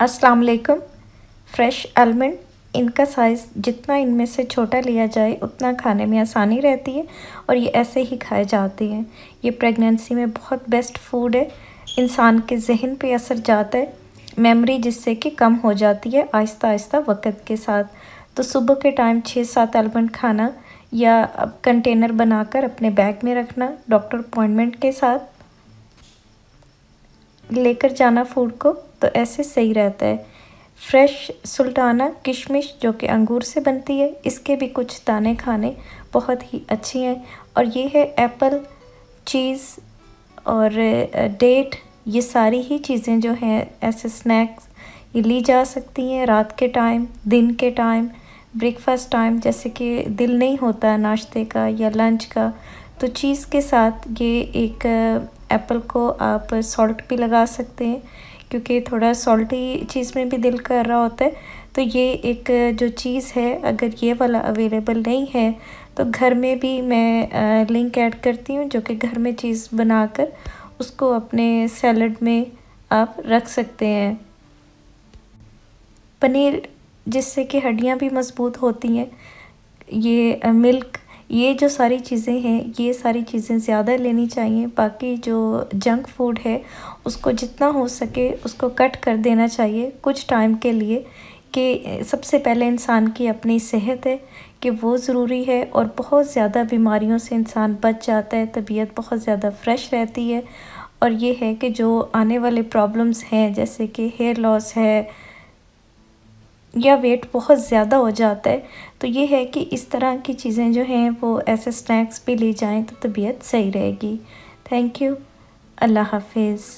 अस्सलाम वालेकुम। Fresh almond, इनका साइज़ जितना इनमें से छोटा लिया जाए उतना खाने में आसानी रहती है और ये ऐसे ही खाए जाते हैं। ये प्रेगनेंसी में बहुत बेस्ट फूड है। इंसान के ज़हन पे असर जाता है, मेमोरी जिससे कि कम हो जाती है आहिस्ता आहिस्ता वक़्त के साथ। तो सुबह के टाइम 6-7 आलमंड खाना या कंटेनर बनाकर अपने बैग में रखना, डॉक्टर अपॉइंटमेंट के साथ लेकर जाना फूड को, तो ऐसे सही रहता है। फ्रेश सुल्ताना किशमिश जो कि अंगूर से बनती है, इसके भी कुछ दाने खाने बहुत ही अच्छी हैं। और ये है एप्पल, चीज़ और डेट, ये सारी ही चीज़ें जो हैं ऐसे स्नैक्स ये ली जा सकती हैं रात के टाइम, दिन के टाइम, ब्रेकफास्ट टाइम, जैसे कि दिल नहीं होता नाश्ते का या लंच का, तो चीज़ के साथ ये एक एप्पल को आप सॉल्ट भी लगा सकते हैं क्योंकि थोड़ा सॉल्टी चीज़ में भी दिल कर रहा होता है। तो ये एक जो चीज़ है, अगर ये वाला अवेलेबल नहीं है तो घर में भी मैं लिंक ऐड करती हूँ जो कि घर में चीज़ बनाकर उसको अपने सैलड में आप रख सकते हैं। पनीर जिससे कि हड्डियाँ भी मज़बूत होती हैं, ये मिल्क, ये जो सारी चीज़ें हैं ये सारी चीज़ें ज़्यादा लेनी चाहिए। बाकी जो जंक फूड है उसको जितना हो सके उसको कट कर देना चाहिए कुछ टाइम के लिए, कि सबसे पहले इंसान की अपनी सेहत है कि वो ज़रूरी है और बहुत ज़्यादा बीमारियों से इंसान बच जाता है, तबीयत बहुत ज़्यादा फ्रेश रहती है। और ये है कि जो आने वाले प्रॉब्लम्स हैं जैसे कि हेयर लॉस है या वेट बहुत ज़्यादा हो जाता है, तो ये है कि इस तरह की चीज़ें जो हैं वो ऐसे स्नैक्स भी ली जाएं तो तबीयत सही रहेगी। Thank you. अल्लाह हाफिज़।